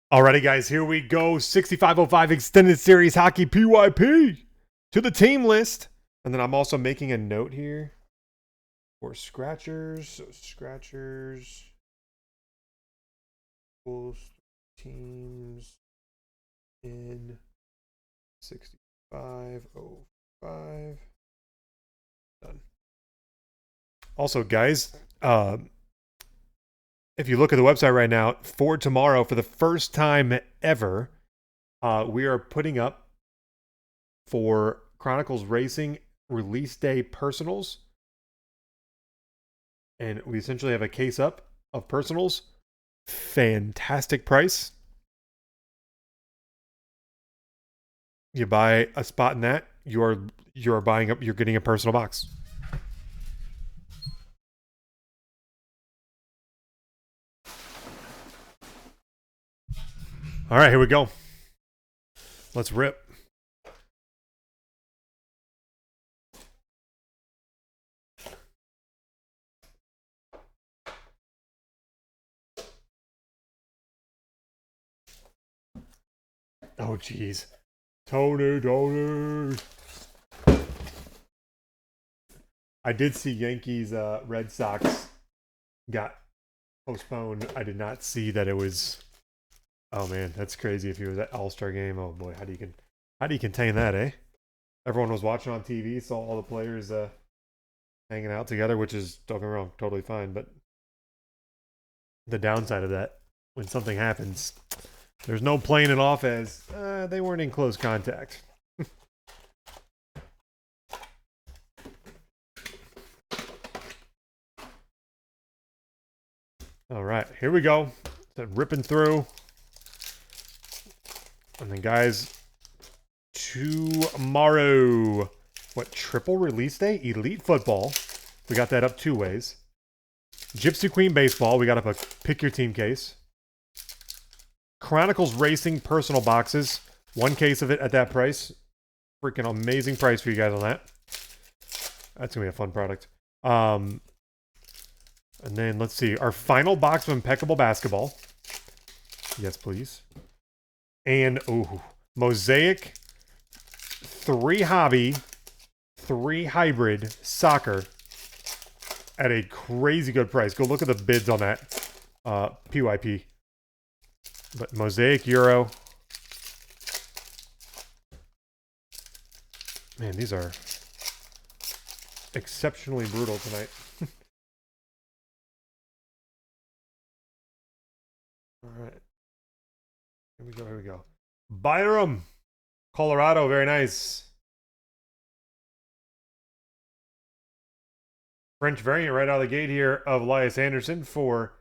Alrighty, guys, here we go. 6505 Extended Series Hockey PYP to the team list. And then I'm also making a note here for scratchers. So scratchers equals teams in 6505. Done. Also, guys, if you look at the website right now, for tomorrow, for the first time ever, we are putting up for Chronicles Racing release day personals. And we essentially have a case up of personals. Fantastic price. You buy a spot in that, you're buying up, you're getting a personal box. All right, here we go. Let's rip. Oh, geez. Tony. I did see Yankees Red Sox got postponed. I did not see that it was. Oh man, that's crazy. If he was at All-Star game, oh boy, how do you contain that, eh? Everyone was watching on TV, saw all the players hanging out together, which is, don't get me wrong, totally fine. But the downside of that, when something happens, there's no playing it off as they weren't in close contact. All right, here we go. Ripping through. And then, guys, tomorrow, what, triple release day? Elite football. We got that up 2 ways. Gypsy Queen baseball. We got up a pick your team case. Chronicles Racing personal boxes. 1 case of it at that price. Freaking amazing price for you guys on that. That's going to be a fun product. And then let's see. Our final box of Impeccable Basketball. Yes, please. And, Mosaic 3 hobby, 3 hybrid soccer at a crazy good price. Go look at the bids on that PYP. But Mosaic Euro. Man, these are exceptionally brutal tonight. All right. Here we go. Byram, Colorado, very nice. French variant right out of the gate here of Elias Anderson for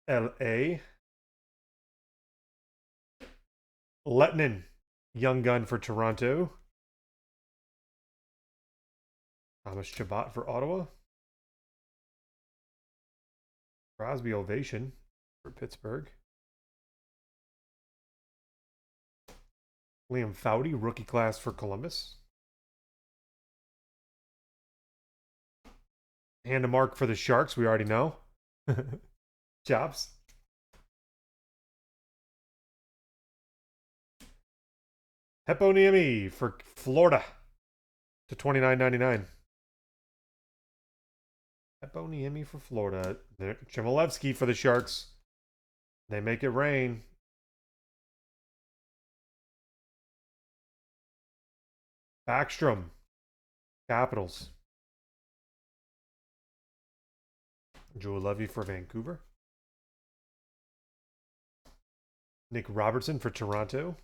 LA. Lettinen, young gun for Toronto. Thomas Chabot for Ottawa. Crosby Ovation for Pittsburgh. Liam Foudy, rookie class for Columbus. Hand to Mark for the Sharks, we already know. Jobs. Heponiemi for Florida to $29.99. Heponiemi for Florida. Chmielewski for the Sharks. They make it rain. Backstrom, Capitals. Joe Levy for Vancouver. Nick Robertson for Toronto.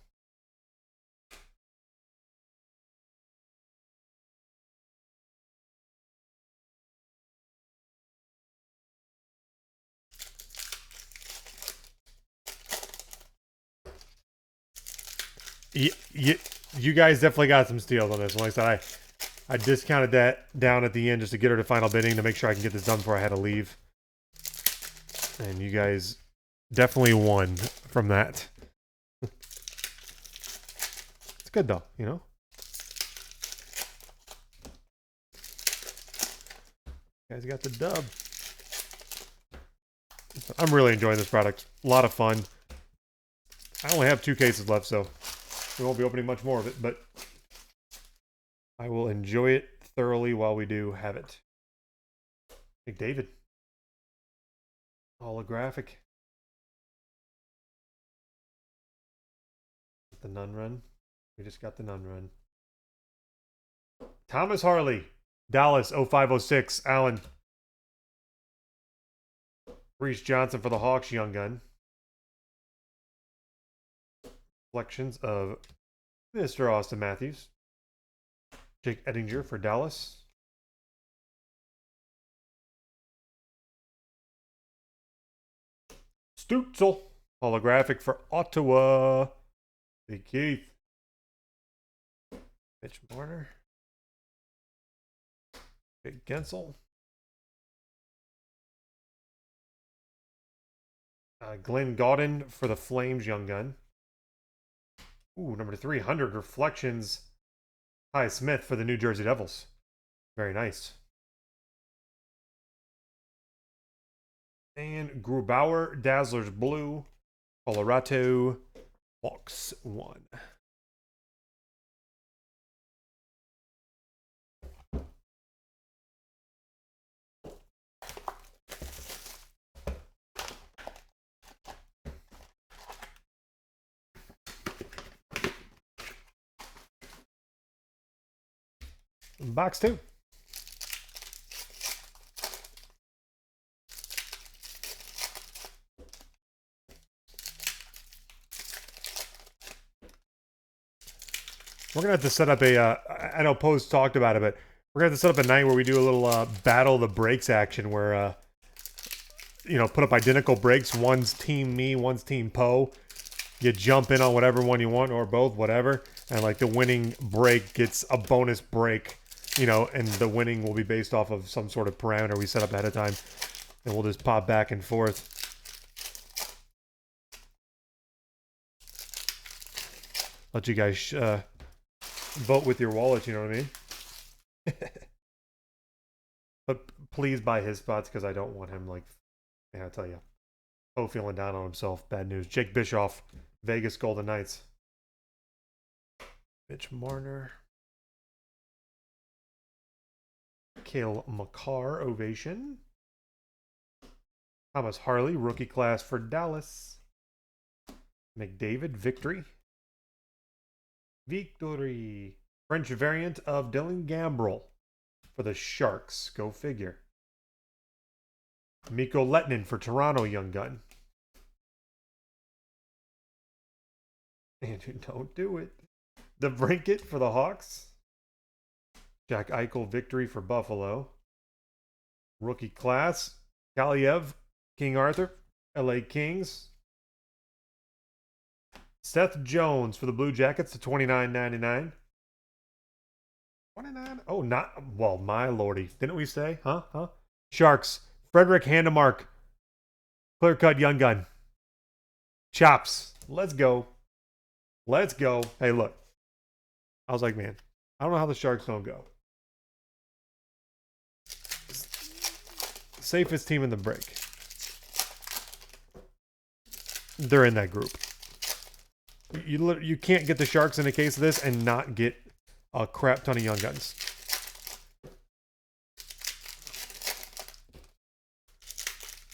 You guys definitely got some steals on this one. Like I said, I discounted that down at the end just to get her to final bidding to make sure I can get this done before I had to leave. And you guys definitely won from that. It's good though, you know? You guys got the dub. I'm really enjoying this product. A lot of fun. I only have 2 cases left, so we won't be opening much more of it, but I will enjoy it thoroughly while we do have it. McDavid. Holographic. The Nun Run. We just got the Nun Run. Thomas Harley. Dallas 0506. Allen. Reese Johnson for the Hawks. Young Gun. Reflections of Mr. Austin Matthews. Jake Ettinger for Dallas. Stutzel. Holographic for Ottawa. Big Keith. Mitch Marner. Big Gensel. Glenn Gaudin for the Flames. Young Gun. Ooh, number 300. Reflections. Ty Smith for the New Jersey Devils. Very nice. And Grubauer, Dazzlers Blue, Colorado, Box 1. Box 2. We're going to have to set up a, I know Post talked about it, but we're going to have to set up a night where we do a little battle of the breaks action where, you know, put up identical breaks. One's team me, one's team Poe. You jump in on whatever one you want or both, whatever. And like the winning break gets a bonus break, you know, and the winning will be based off of some sort of parameter we set up ahead of time. And we'll just pop back and forth. Let you guys vote with your wallet, you know what I mean? But please buy his spots because I don't want him, like, yeah, I tell you. Oh, feeling down on himself. Bad news. Jake Bischoff, Vegas Golden Knights. Mitch Marner. Cale Makar, Ovation. Thomas Harley, rookie class for Dallas. McDavid, Victory. Victory. French variant of Dylan Gambrell for the Sharks. Go figure. Mikko Lehtinen for Toronto, Young Gun. Andrew, don't do it. The Brinket for the Hawks. Jack Eichel, Victory for Buffalo. Rookie class. Kaliev, King Arthur, LA Kings. Seth Jones for the Blue Jackets to $29.99. 29. Oh, not well, my lordy. Didn't we say? Huh? Sharks. Frederick Handemark. Clear cut Young Gun. Chops. Let's go. Let's go. Hey, look. I was like, man, I don't know how the Sharks don't go. Safest team in the break. They're in that group. You can't get the Sharks in a case of this and not get a crap ton of Young Guns.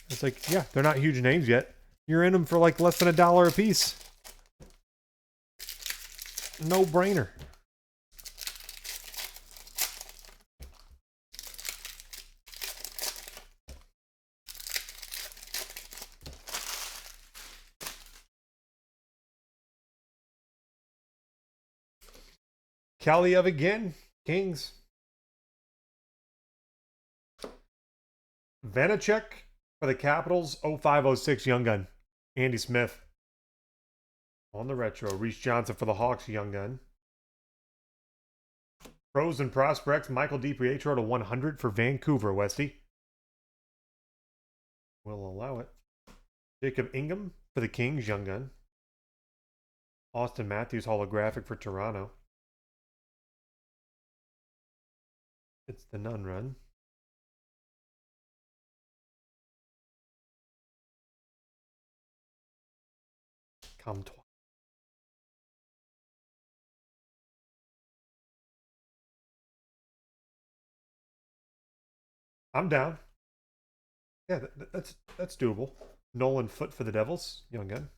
It's like, yeah, they're not huge names yet. You're in them for like less than $1 a piece. No brainer. Kaliev again. Kings. Vanacek for the Capitals. 0506 Young Gun. Andy Smith. On the retro. Reese Johnson for the Hawks. Young Gun. Pros and prospects. Michael DiPietro to 100 for Vancouver. Westy. We'll allow it. Jacob Ingham for the Kings. Young Gun. Austin Matthews holographic for Toronto. It's the Nun Run. Come I'm down. Yeah, that's doable. Nolan Foot for the Devils. Young gun.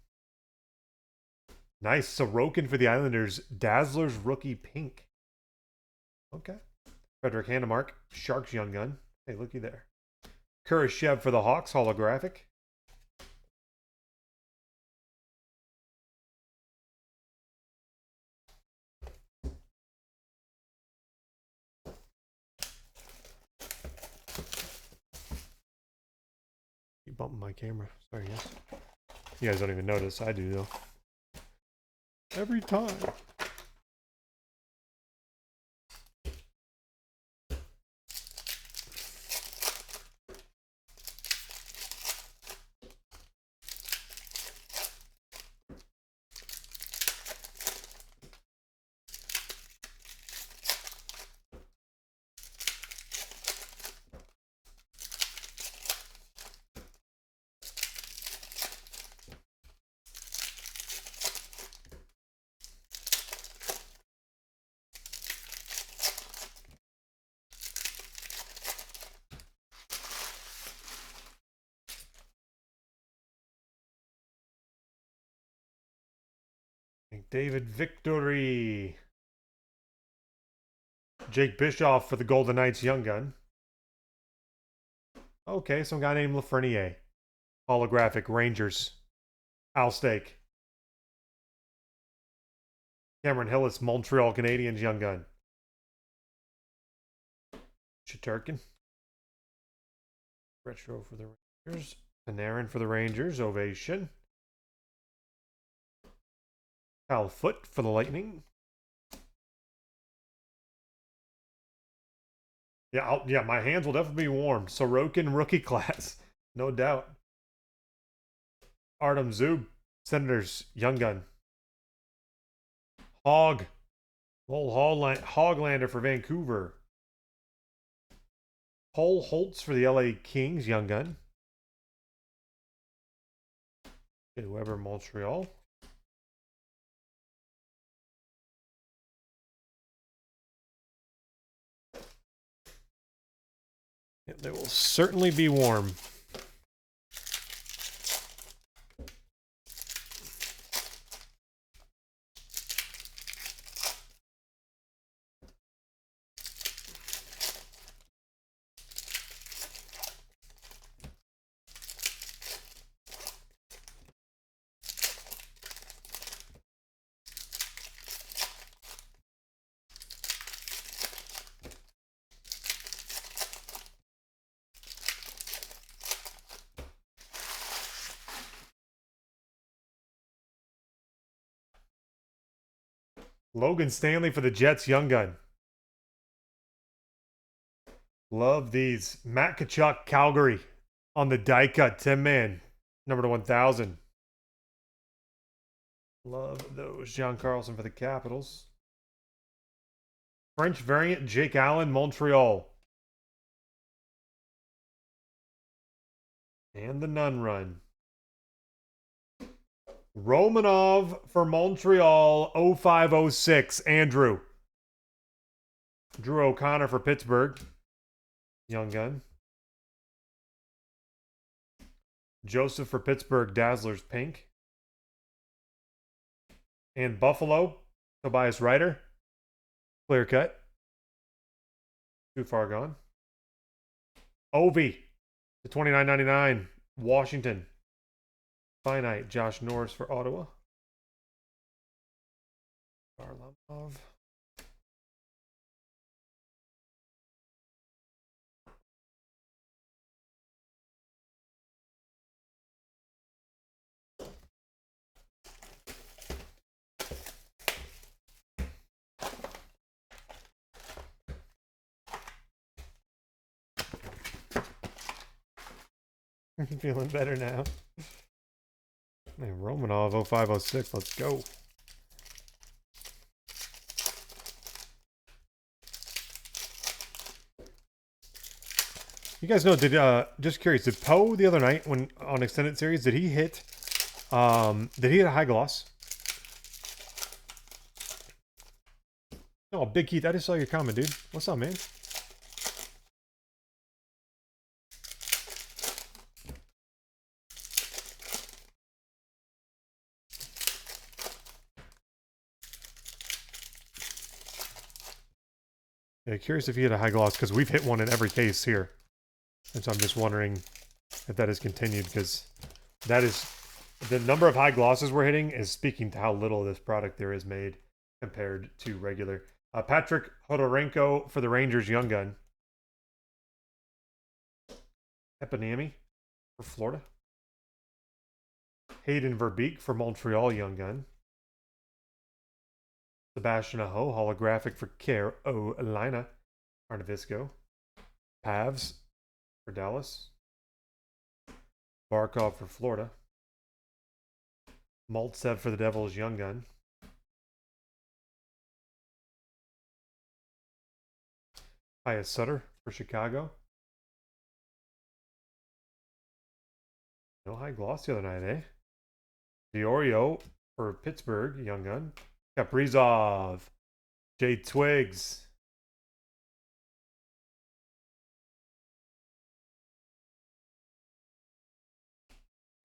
Nice. Sorokin for the Islanders. Dazzler's rookie pink. Okay. Frederick Handemark. Sharks young gun. Hey, looky there. Kurashev for the Hawks. Holographic. Keep bumping my camera. Sorry, guys. You guys don't even notice. I do, though. Every time. David Victory. Jake Bischoff for the Golden Knights young gun. Okay, some guy named Lafreniere. Holographic Rangers. Al Stake. Cameron Hillis, Montreal Canadiens young gun. Sheturkin. Retro for the Rangers. Panarin for the Rangers. Ovation. Cal Foot for the Lightning. Yeah, my hands will definitely be warm. Sorokin rookie class, no doubt. Artem Zub, Senators young gun. Hoglander for Vancouver. Cole Holtz for the LA Kings young gun. Okay, Weber Montreal. Yeah, they will certainly be warm. Logan Stanley for the Jets young gun. Love these. Matt Tkachuk, Calgary on the die cut, 10-man, number to 1,000. Love those. John Carlson for the Capitals. French variant, Jake Allen, Montreal. And the Nun Run. Romanov for Montreal, 0506, Andrew. Drew O'Connor for Pittsburgh. Young gun. Joseph for Pittsburgh, Dazzlers pink. And Buffalo, Tobias Ryder. Clear cut. Too far gone. Ovi to 29.99, Washington. Finite, Josh Norris for Ottawa. Varlamov. Feeling better now. Hey, Romanov 0506. Let's go. You guys know, just curious, did Poe the other night when on extended series, did he hit a high gloss? Oh, Big Keith, I just saw your comment, dude. What's up, man? Yeah, curious if he had a high gloss, because we've hit one in every case here. And so I'm just wondering if that has continued, because that is... The number of high glosses we're hitting is speaking to how little of this product there is made compared to regular. Patrick Hodorenko for the Rangers Young Gun. Epinami for Florida. Hayden Verbeek for Montreal Young Gun. Sebastian Aho, holographic for Carolina. Arnavisco. Pavs for Dallas. Barkov for Florida. Maltsev for the Devils Young Gun. Pius Sutter for Chicago. No high gloss the other night, eh? Diorio for Pittsburgh Young Gun. Kaprizov. Jay Twigs.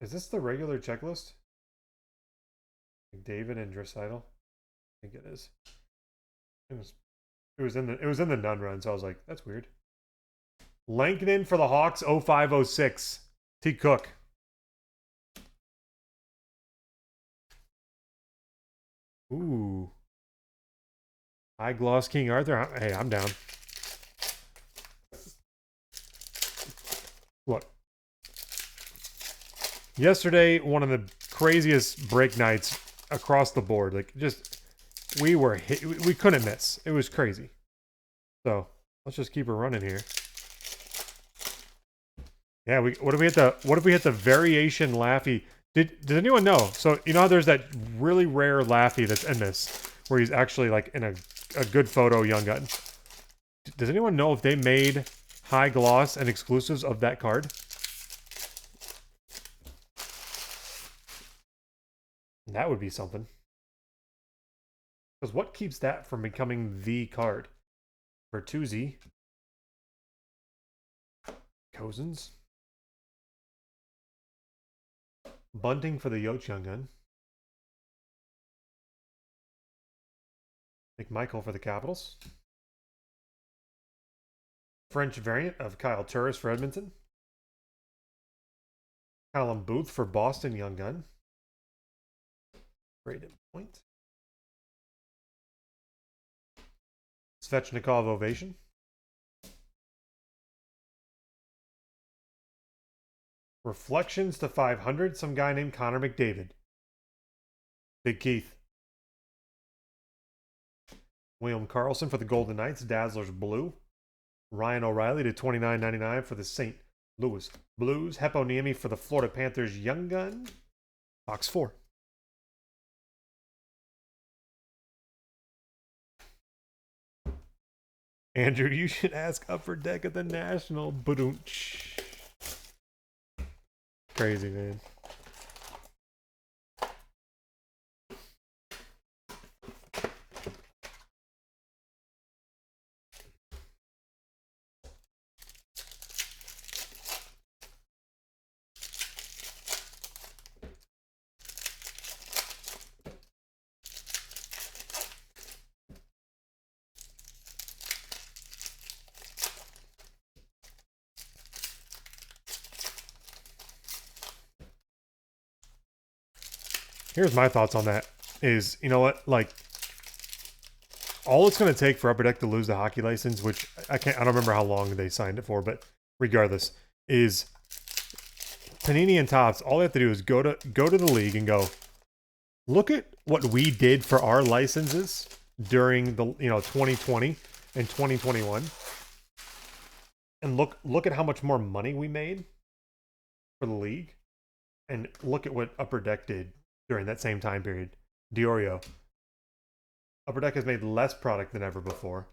Is this the regular checklist? David and Dreisaitl? I think it is. It was in the none run, so I was like, that's weird. Lankinen for the Hawks 0506. T. Cook. Ooh. High gloss King Arthur. Hey, I'm down. Look. Yesterday, one of the craziest break nights across the board. Like, just, we couldn't miss. It was crazy. So, let's just keep her running here. Yeah, what if we hit the variation Laffy? Did anyone know? So, you know how there's that really rare Laffy that's in this, where he's actually like in a good photo Young Gun. Does anyone know if they made high gloss and exclusives of that card? That would be something. Because what keeps that from becoming the card? Bertuzzi. Cozens. Bunting for the Yoch Young Gun. McMichael for the Capitals. French variant of Kyle Turris for Edmonton. Callum Booth for Boston Young Gun. Braden Point. Svechnikov Ovation. Reflections to 500. Some guy named Connor McDavid. Big Keith. William Karlsson for the Golden Knights. Dazzlers Blue. Ryan O'Reilly to $29.99 for the St. Louis Blues. Heponiemi for the Florida Panthers Young Gun. Box 4. Andrew, you should ask Upper Deck at the National. Badunch. Crazy, man. Here's my thoughts on that. Is, you know what, like, all it's going to take for Upper Deck to lose the hockey license, which I don't remember how long they signed it for, but regardless, is Panini and Topps. All they have to do is go to the league and go, look at what we did for our licenses during the 2020 and 2021, and look at how much more money we made for the league, and look at what Upper Deck did during that same time period. Diorio. Upper Deck has made less product than ever before.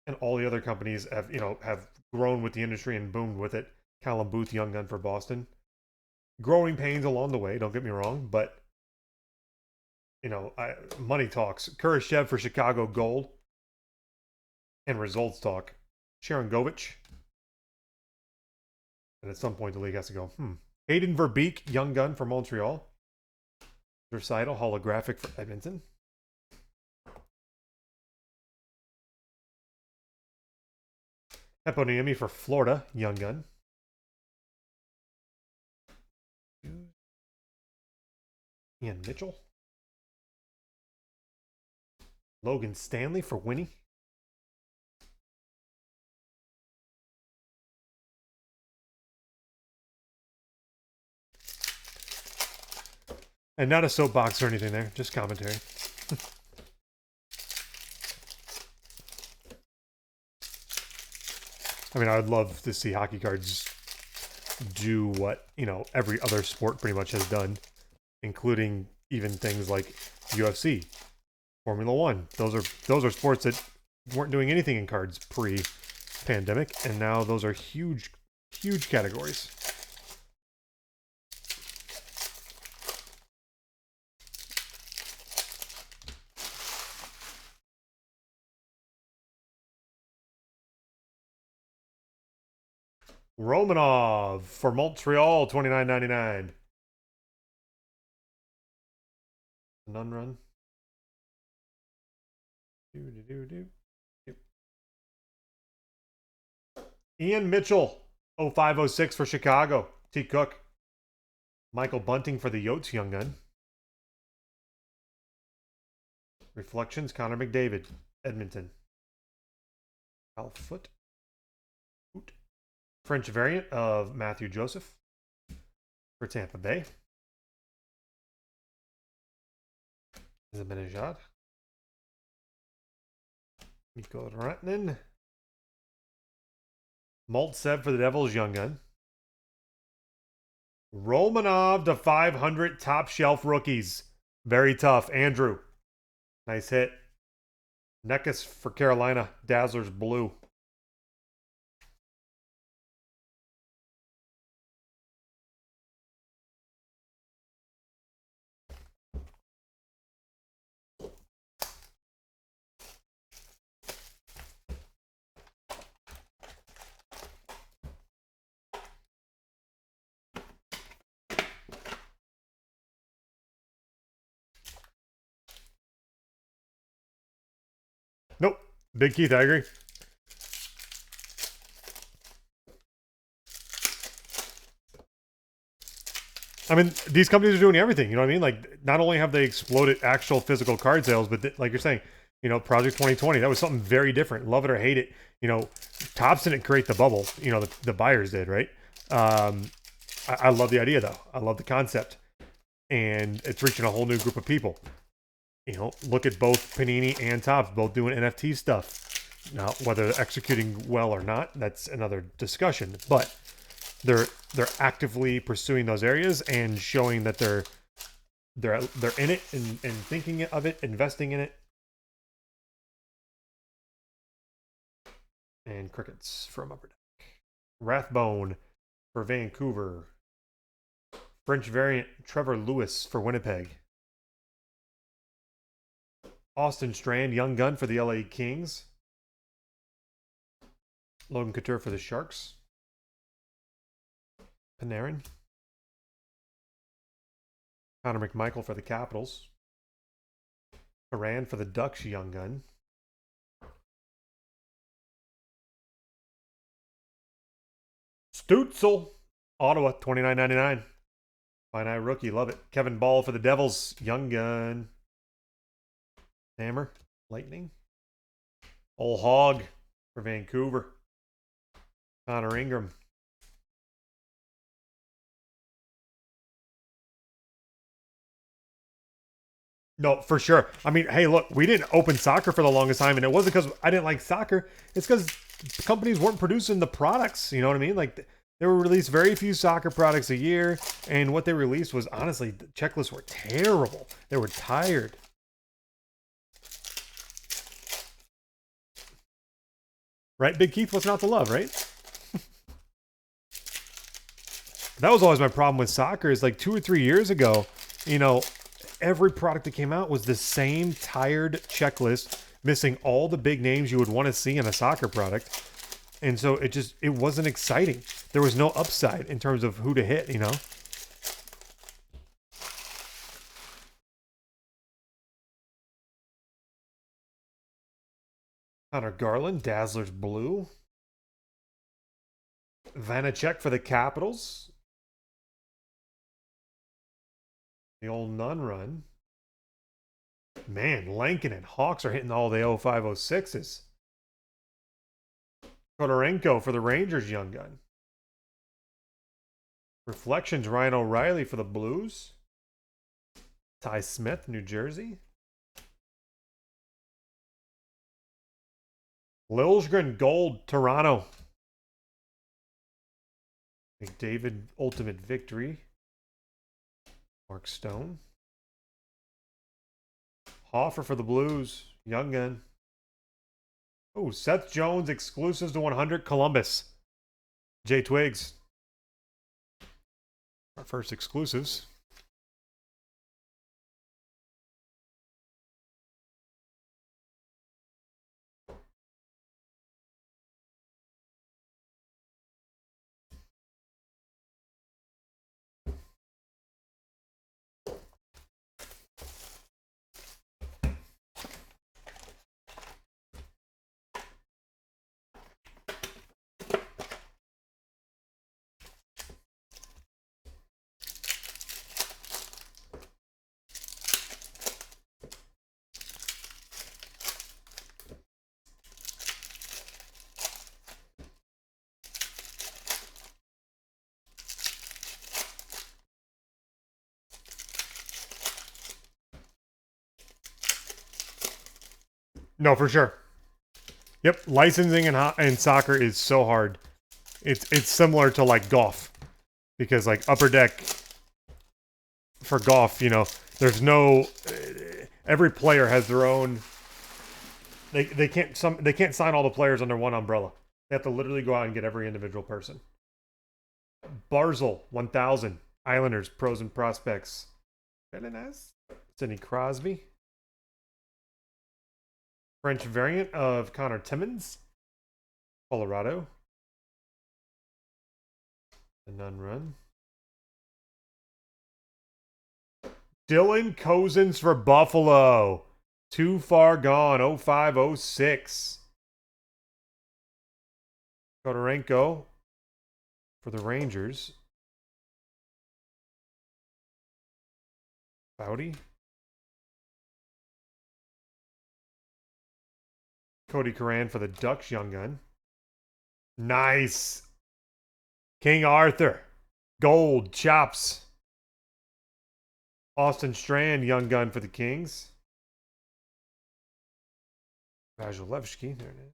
And all the other companies have grown with the industry and boomed with it. Callum Booth, Young Gun for Boston. Growing pains along the way, don't get me wrong, but money talks. Kurashev for Chicago Gold. And results talk. Sharon Govich. And at some point the league has to go, Hayden Verbeek, Young Gun for Montreal. Dreisaitl, holographic for Edmonton. Eponiemi for Florida, young gun. Ian Mitchell. Logan Stanley for Winnie. And not a soapbox or anything there, just commentary. I mean, I would love to see hockey cards do what, you know, every other sport pretty much has done, including even things like UFC, Formula One. Those are sports that weren't doing anything in cards pre-pandemic, and now those are huge categories. Romanov for Montreal, $29.99. None run. Ian Mitchell, 0506 for Chicago. T. Cook. Michael Bunting for the Yotes young gun. Reflections, Connor McDavid, Edmonton. Al Foot. French variant of Matthew Joseph for Tampa Bay. Zibanejad. Mikko Rantanen. Maltsev for the Devils, young gun. Romanov to 500 top shelf rookies. Very tough. Andrew. Nice hit. Neckus for Carolina. Dazzlers blue. Nope. Big Keith, I agree. I mean, these companies are doing everything. You know what I mean? Like, not only have they exploded actual physical card sales, but like you're saying, you know, Project 2020, that was something very different. Love it or hate it. You know, Topps didn't create the bubble. You know, the buyers did, right? I love the idea, though. I love the concept. And it's reaching a whole new group of people. You know, look at both Panini and Topps, both doing NFT stuff. Now, whether they're executing well or not, that's another discussion. But they're actively pursuing those areas and showing that they're in it and thinking of it, investing in it. And crickets from Upper Deck. Rathbone for Vancouver. French variant Trevor Lewis for Winnipeg. Austin Strand, young gun for the LA Kings. Logan Couture for the Sharks. Panarin. Connor McMichael for the Capitals. Iran for the Ducks, young gun. Stutzel, Ottawa, $29.99. Fine Eye rookie, love it. Kevin Ball for the Devils, young gun. Hammer, Lightning. Old Hog for Vancouver. Connor Ingram. No, for sure. I mean, hey, look, we didn't open soccer for the longest time, and it wasn't because I didn't like soccer. It's because companies weren't producing the products. You know what I mean? Like, they were released very few soccer products a year, and what they released was, honestly, the checklists were terrible. They were tired. Right, Big Keith? What's not to love, right? That was always my problem with soccer is like 2 or 3 years ago, you know, every product that came out was the same tired checklist, missing all the big names you would want to see in a soccer product. And so it wasn't exciting. There was no upside in terms of who to hit, you know? Connor Garland, Dazzlers Blue. Vanacek for the Capitals. The old Nun run. Man, Lankin and Hawks are hitting all the 0506s. Kodorenko for the Rangers, young gun. Reflections, Ryan O'Reilly for the Blues. Ty Smith, New Jersey. Liljegren Gold, Toronto. McDavid Ultimate Victory. Mark Stone. Hoffer for the Blues, young gun. Oh, Seth Jones exclusives to 100, Columbus. Jay Twigs. Our first exclusives. No, for sure. Yep, licensing in soccer is so hard. It's similar to like golf, because like Upper Deck for golf, you know, there's no. Every player has their own. They can't sign all the players under one umbrella. They have to literally go out and get every individual person. Barzal 1000 Islanders pros and prospects. Very nice. Sidney Crosby. French variant of Connor Timmins, Colorado. The Nun run. Dylan Cozens for Buffalo. Too far gone. 0506. Kodorenko for the Rangers. Bowdy. Cody Curran for the Ducks, young gun. Nice. King Arthur. Gold. Chops. Austin Strand, young gun for the Kings. Vasilevsky. There it is.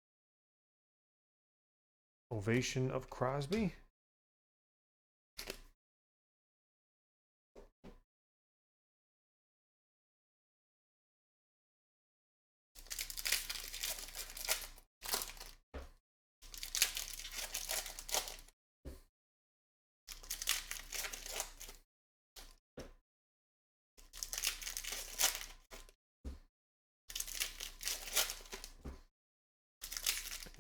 Ovation of Crosby.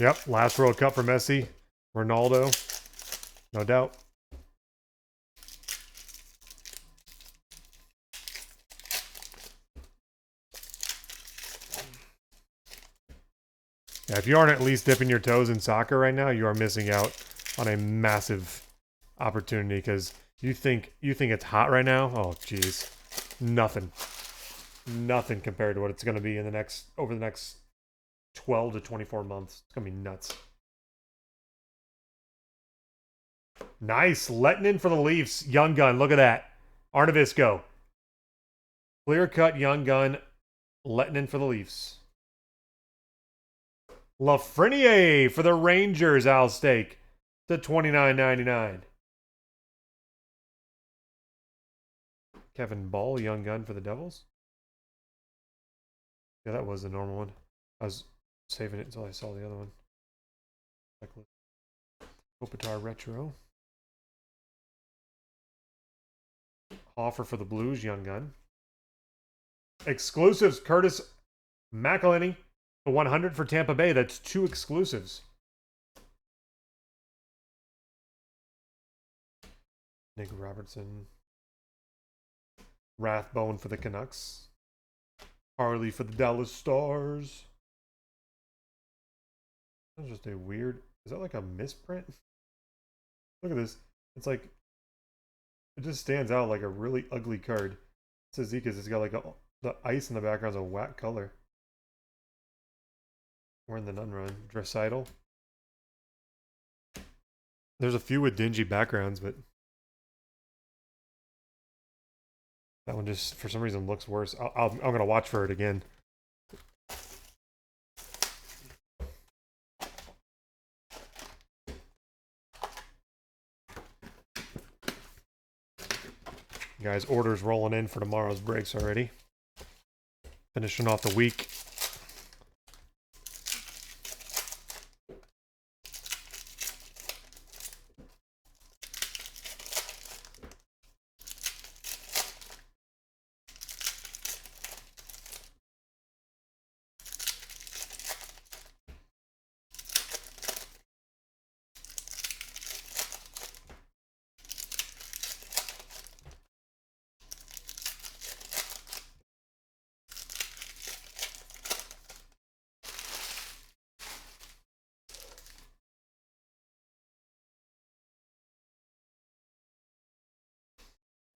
Yep, last World Cup for Messi. Ronaldo. No doubt. Yeah, if you aren't at least dipping your toes in soccer right now, you are missing out on a massive opportunity, because you think it's hot right now. Oh, jeez. Nothing compared to what it's going to be in over the next 12 to 24 months. It's going to be nuts. Nice. Lettinen for the Leafs. Young gun. Look at that. Arnavisco. Clear cut young gun. Lettinen for the Leafs. Lafreniere for the Rangers. Al Stake to $29.99. Kevin Ball, young gun for the Devils. Yeah, that was the normal one. I was saving it until I saw the other one. Kopitar Retro. Offer for the Blues, young gun. Exclusives, Curtis McElhinney, the 100 for Tampa Bay. That's 2 exclusives. Nick Robertson. Rathbone for the Canucks. Harley for the Dallas Stars. That's just a weird... Is that like a misprint? Look at this. It's like, it just stands out like a really ugly card. It says Zca's, it's got like the ice in the background's a whack color. We're in the none run. Dressidle. There's a few with dingy backgrounds, but that one just, for some reason, looks worse. I'm going to watch for it again. Guys, orders rolling in for tomorrow's breaks already. Finishing off the week.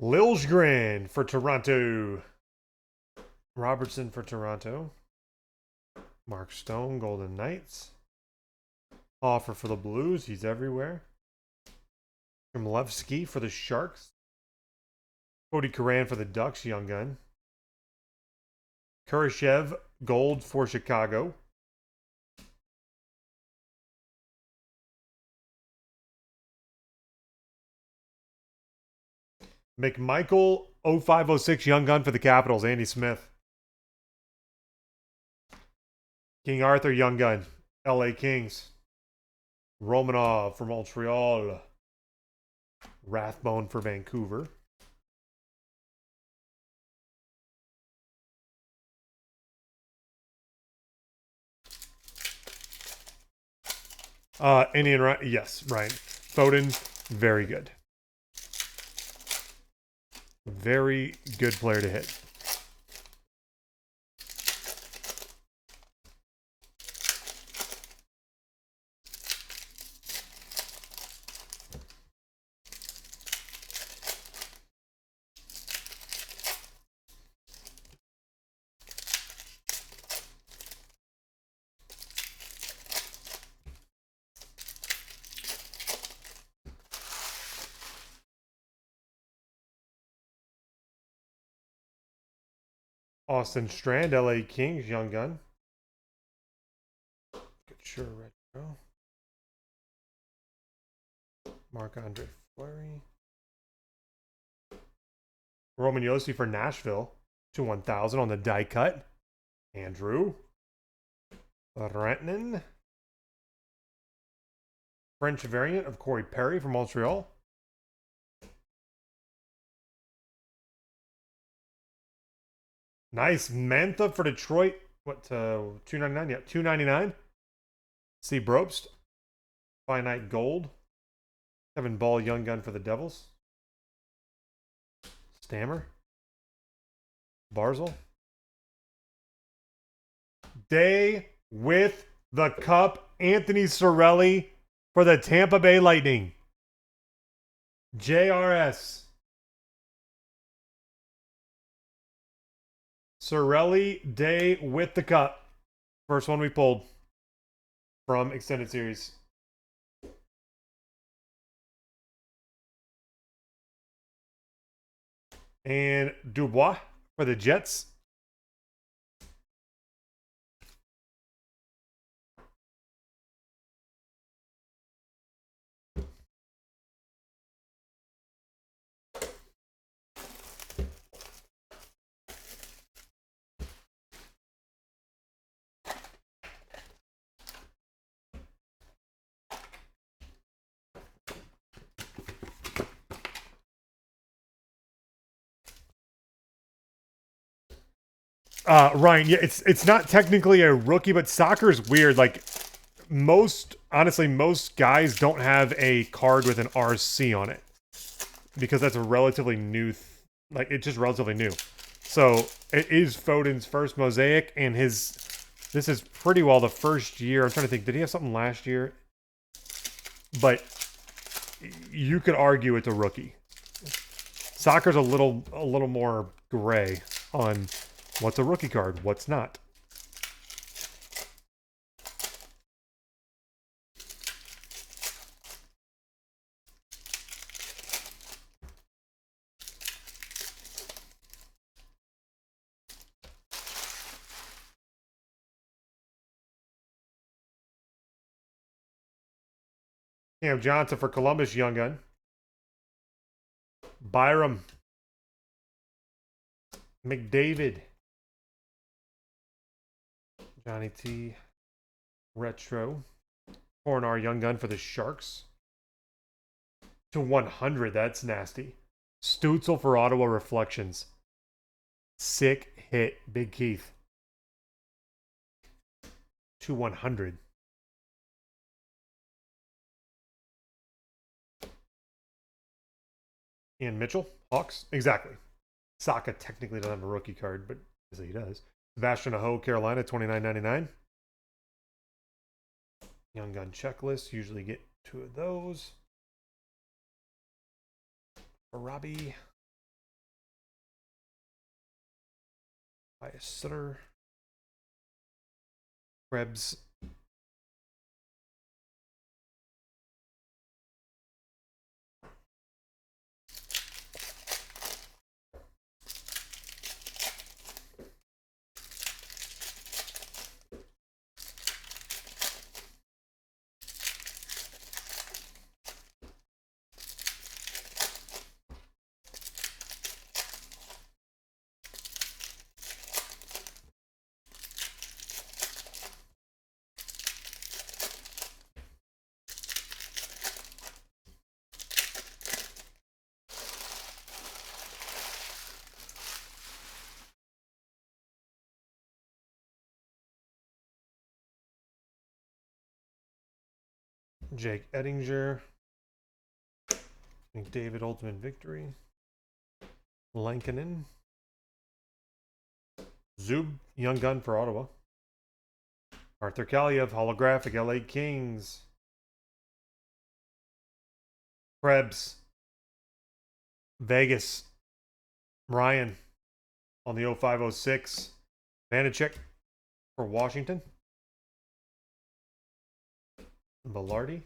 Liljegren for Toronto. Robertson for Toronto. Mark Stone, Golden Knights. Offer for the Blues. He's everywhere. Chmelevski for the Sharks. Cody Curran for the Ducks, young gun. Kurashev, gold for Chicago. McMichael, 0506 young gun for the Capitals, Andy Smith. King Arthur, young gun, LA Kings. Romanov for Montreal. Rathbone for Vancouver. Indian, yes, Ryan. Foden, very good. Very good player to hit. Austin Strand, LA Kings, young gun. Good, sure, retro. Marc-Andre Fleury. Roman Yossi for Nashville to 1,000 on the die cut. Andrew. Rantanen. French variant of Corey Perry from Montreal. Nice. Mantha for Detroit. What, $2.99? Yeah, $2.99. C. Brobst. Finite Gold. Kevin Ball, young gun for the Devils. Stammer. Barzal. Day with the Cup. Anthony Cirelli for the Tampa Bay Lightning. JRS. Cirelli, Day with the Cup. First one we pulled from Extended Series. And Dubois for the Jets. Ryan, yeah, it's not technically a rookie, but soccer is weird. Like honestly, most guys don't have a card with an RC on it because that's a relatively new, like it's just relatively new. So it is Foden's first mosaic, and this is pretty well the first year. I'm trying to think, did he have something last year? But you could argue it's a rookie. Soccer's a little more gray on what's a rookie card, what's not. Cam Johnson for Columbus, young gun. Byram. McDavid. Johnny T. Retro. Corner young gun for the Sharks. To 100, that's nasty. Stutzel for Ottawa Reflections. Sick hit, Big Keith. To 100. Ian Mitchell, Hawks. Exactly. Saka technically doesn't have a rookie card, but he does. Sebastian Aho, Carolina, $29.99. Young Gun Checklist. Usually get 2 of those. For Robbie. By a Sutter. Krebs. Jake Ettinger. David Ultimate Victory. Lankinen. Zub, Young Gun for Ottawa. Arthur Kaliev, Holographic, LA Kings. Krebs. Vegas. Ryan on the 0506. Vanacek for Washington. Velarde.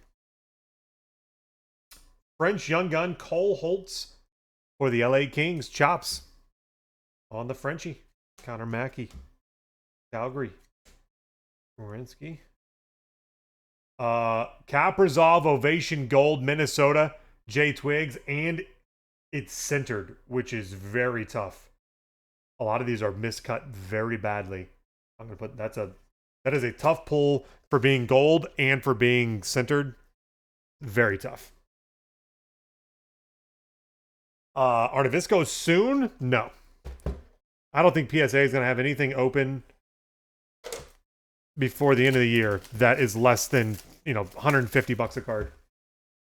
French Young Gun, Cole Holtz for the LA Kings. Chops on the Frenchie. Connor Mackey. Calgary. Wierenski. Kaprizov, Ovation Gold, Minnesota. Jay Twigs. And it's centered, which is very tough. A lot of these are miscut very badly. I'm gonna put that is a tough pull for being gold and for being centered. Very tough. Arnavisco soon? No. I don't think PSA is going to have anything open before the end of the year that is less than, $150 a card.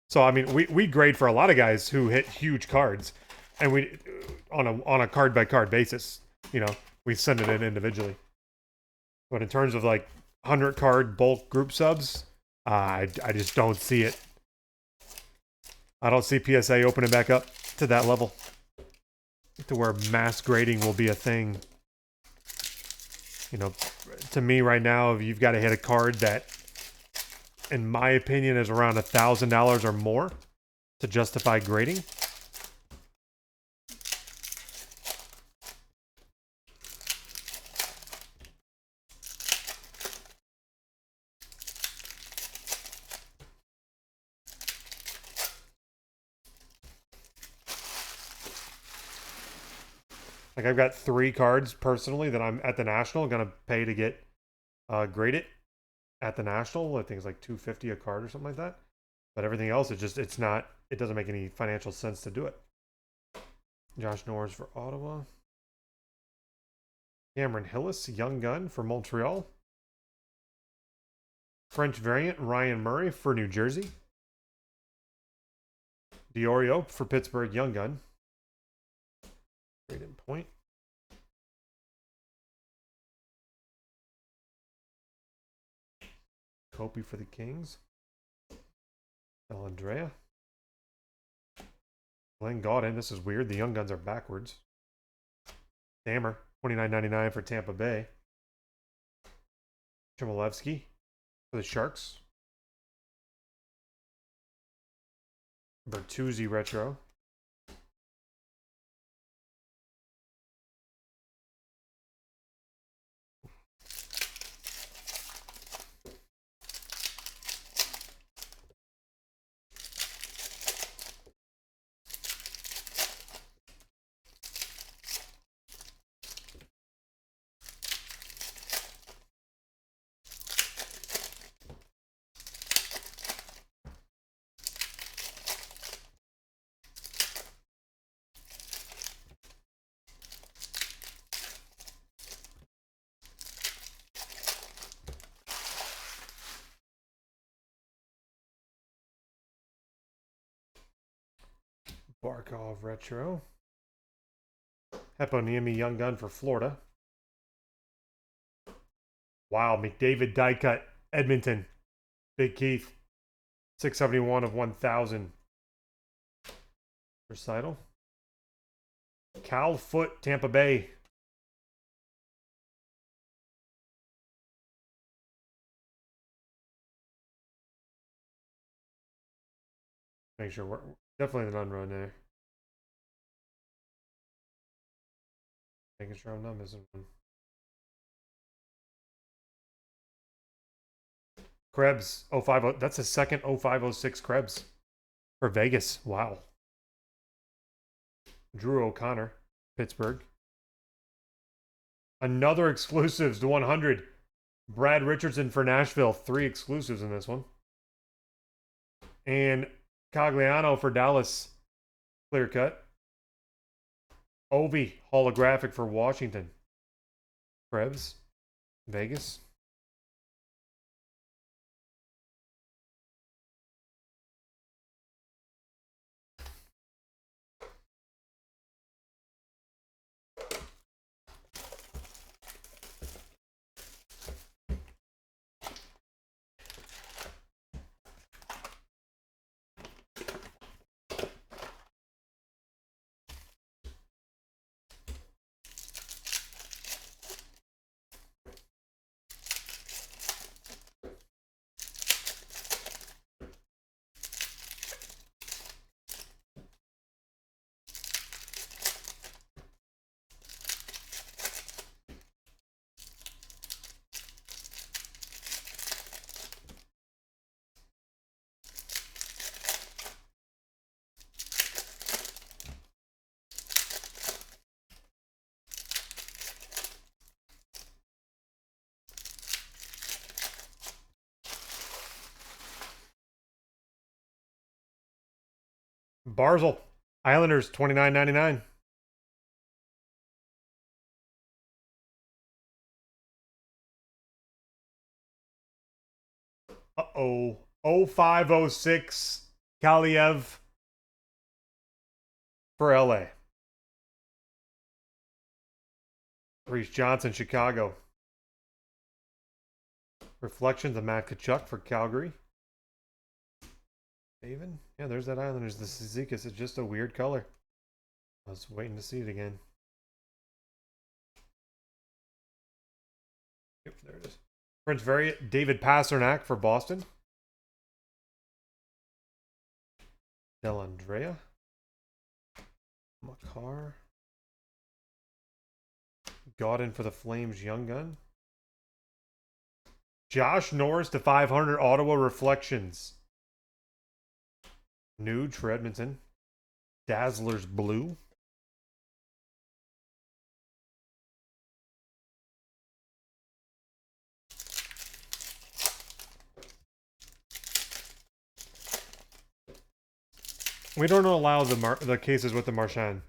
So I mean, we grade for a lot of guys who hit huge cards, and we on a card by card basis, we send it in individually. But in terms of like 100 card bulk group subs, I just don't see it. I don't see PSA opening back up to that level, to where mass grading will be a thing. To me right now, you've got to hit a card that, in my opinion, is around $1,000 or more to justify grading. Like, I've got 3 cards personally that I'm at the National going to pay to get graded at the National. I think it's like $250 a card or something like that. But everything else, it doesn't make any financial sense to do it. Josh Norris for Ottawa. Cameron Hillis, Young Gun for Montreal. French variant, Ryan Murray for New Jersey. Diorio for Pittsburgh, Young Gun. Graded point. Kopi for the Kings. El Andrea. Glenn Gaudin. This is weird. The Young Guns are backwards. Hammer. $29.99 for Tampa Bay. Chmielewski for the Sharks. Bertuzzi retro. Barkov retro. Heponiemi Young Gun for Florida. Wow, McDavid die cut. Edmonton. Big Keith. 671 of 1,000. Recital. Cal Foot, Tampa Bay. Make sure we're definitely the non-run there. Making sure I'm not missing one. Krebs 050. That's a second 0506 Krebs for Vegas. Wow. Drew O'Connor, Pittsburgh. Another exclusives to 100. Brad Richardson for Nashville. 3 exclusives in this one. And Cogliano for Dallas. Clear cut. Ovi, holographic for Washington. Krebs, Vegas. Barzal, Islanders, $29.99. Uh-oh. 0506 Kaliev for LA. Reese Johnson, Chicago. Reflections of Matt Tkachuk for Calgary. Haven? Yeah, there's that Islanders. The Zizekas is just a weird color. I was waiting to see it again. Yep, there it is. Prince Variant, David Pasternak for Boston. Dellandrea. Makar. Gaudin for the Flames, Young Gun. Josh Norris to 500, Ottawa Reflections. Nude for Edmonton. Dazzlers Blue. We don't allow the cases with the Marchand.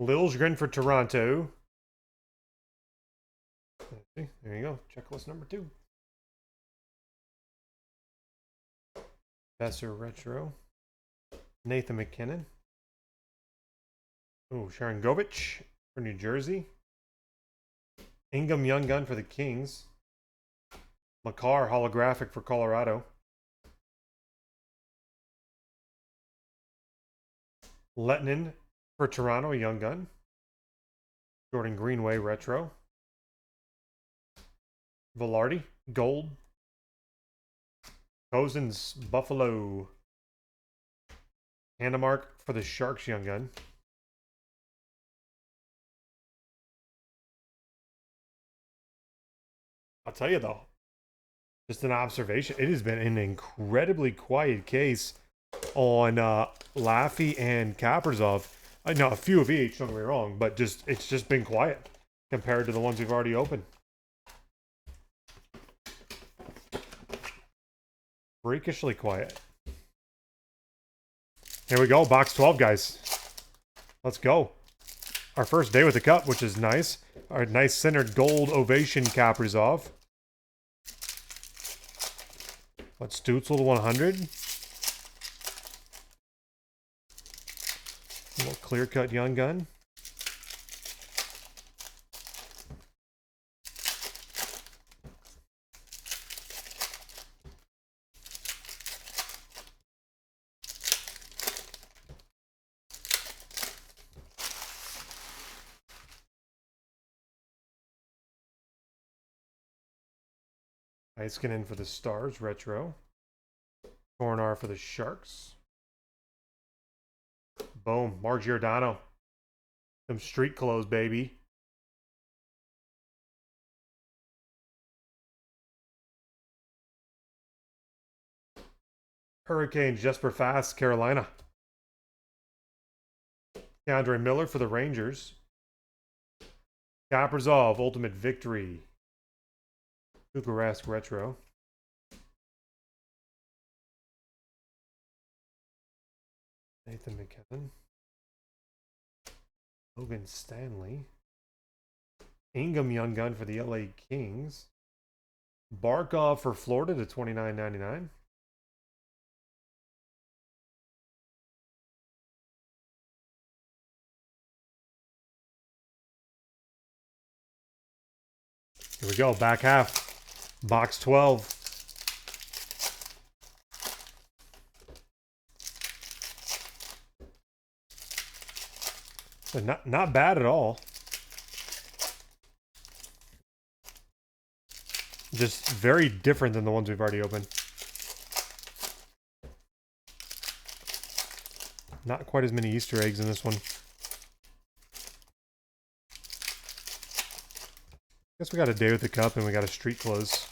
Liljegren for Toronto. There you go. Checklist number 2. Besser Retro. Nathan McKinnon. Oh, Sharon Govich for New Jersey. Ingham Young Gun for the Kings. Makar holographic for Colorado. Lettinen for Toronto, Young Gun. Jordan Greenway retro. Velarde gold. Cousins Buffalo. Handemark for the Sharks, Young Gun. I'll tell you though, just an observation, it has been an incredibly quiet case on Laffy and Kaprizov. No, a few of each, don't get me wrong, but it's just been quiet compared to the ones we've already opened. Freakishly quiet. Here we go, box 12, guys. Let's go. Our first day with the cup, which is nice. Our nice centered gold ovation Kaprizov. Let's Stutzel to 100. A little clear-cut Young Gun. Heiskanen for the Stars, retro. Tornar for the Sharks. Boom. Mark Giordano. Some street clothes, baby. Hurricanes, Jesper Fast, Carolina. Keandre Miller for the Rangers. Kaprizov, Ultimate Victory. Tuukka retro. Nathan McKinnon. Logan Stanley. Ingham Young Gun for the LA Kings. Barkov for Florida to $29.99. Here we go, back half. Box 12. So not bad at all. Just very different than the ones we've already opened. Not quite as many Easter eggs in this one. Guess we got a day with the cup and we got a street close.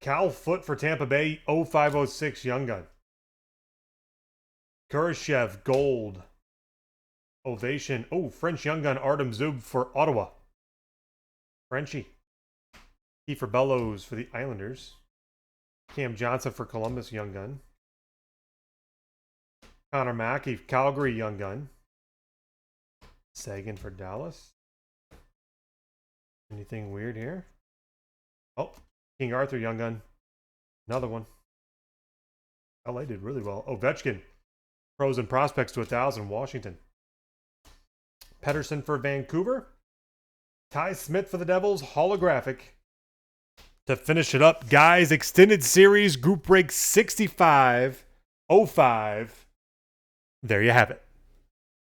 Cal Foote for Tampa Bay, 0506 Young Gun. Kurashev, gold. Ovation. Oh, French Young Gun, Artem Zub for Ottawa. Frenchie. Kiefer Bellows for the Islanders. Cam Johnson for Columbus, Young Gun. Connor Mackey, Calgary, Young Gun. Sagan for Dallas. Anything weird here? Oh, King Arthur, Young Gun. Another one. LA did really well. Ovechkin. Pros and prospects to 1,000, Washington. Pedersen for Vancouver. Ty Smith for the Devils, holographic. To finish it up, guys, extended series, group break 65-05. There you have it.